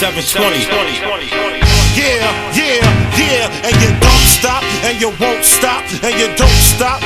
720. Yeah, yeah, yeah, and you don't stop, and you won't stop, and you don't stop.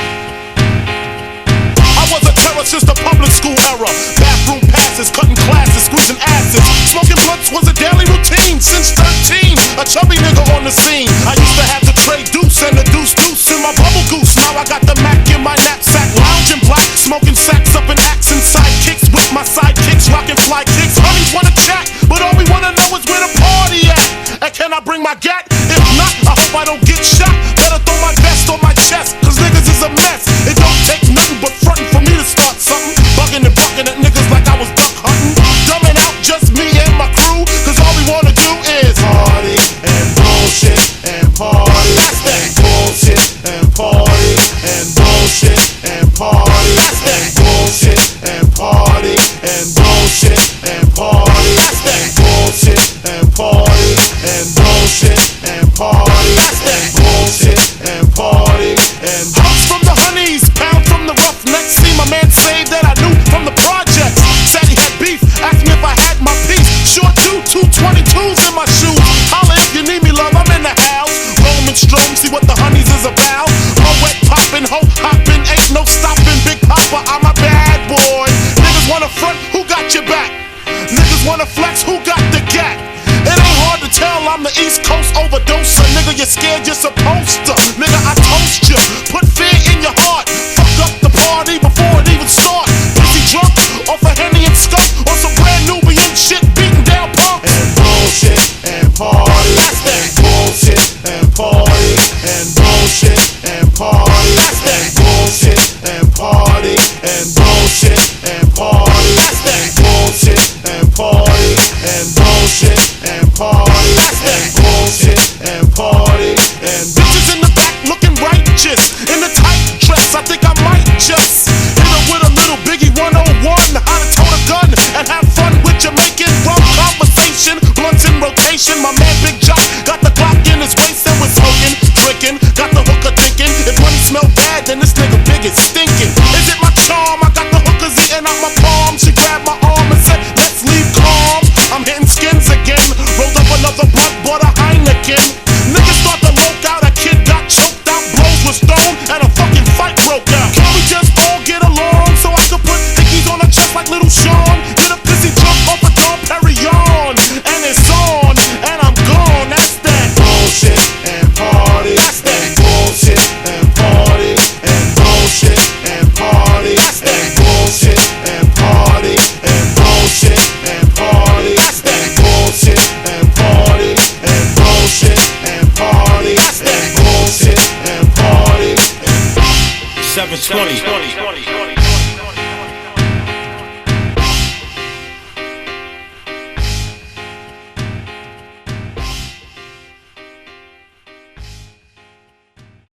I was a terror since the public school era. Bathroom passes, cutting classes, squeezing asses. Smoking blunts was a daily routine since 13. A chubby nigga on the scene. I used to have the tray deuce and the deuce in my bubble goose. Now I got the Mac in my knapsack, lounging black, smoking sacks up in accent sidekicks with my sidekicks, rocking fly kicks. Honeys wanna chat, but all we wanna know is where the party at. And can I bring my gat? If not, I hope I don't get shot. Better throw my vest on my chest, cause niggas is a mess. It don't take nothing but frontin' for me to start something. Bugging and bucking at niggas like I was duck hunting. Dumbing out just me and my crew, cause all we wanna do is party and bullshit and party. That's that bullshit and party and bullshit and party. That's that bullshit and party and bullshit and party. That's that bullshit and party and bullshit and party. That's that bullshit and party and hugs from the honeys, pound from the roughnecks. See my man say that I knew from the projects. Said he had beef, asked me if I had my piece. Short 222s in my shoes. Holla if you need me, love, I'm in the house. Roman Strom, see what the honeys is about. Ho wet poppin', ho hoppin', ain't no stoppin'. Big Papa, I'm a bad boy. Niggas wanna front, who got your back? Niggas wanna flex, who got the gat? It ain't hard to tell I'm the East Coast overdoser. Nigga, you're scared, you're supposed to. Nigga, I toast you, put fear in your heart. Fuck up the party before it even start. Pussy drunk, off a Henny and skunk, on some brand Nubian shit, beating down punk. And bullshit and party. That's that bullshit and party. And bullshit and party. That's that bullshit and party. And bullshit and party. That's that bullshit and party. And bullshit and party. That's that bullshit and party. And bitches in the back looking righteous in the tight dress. I think I might just hit her with a little Biggie 101. How to tote a gun and have fun with Jamaican rum conversation. Blunts in rotation. My man Big Jock got the Glock in his waist and was smoking, drinking. Got the hooker thinking if money smell bad, then this nigga Big is stinking. Is it my charm? I got the hookers eating out my palm. She grabbed my arm and said, let's leave calm. I'm hitting skins again. Rolled up another blunt, bought a Heineken. Niggas start to loke out. A kid got choked out, blows was thrown, and a fucking fight broke out. Can we just all get along so I can put hickeys on her chest like little Sean? Get a pissy drunk off a Dom Perignon, and it's on, and I'm gone. That's that bullshit and party. That's that bullshit and party and bullshit and party. That's that bullshit and party and bullshit and party. That's that bullshit and party and bullshit and party. That's that bullshit and party. 720.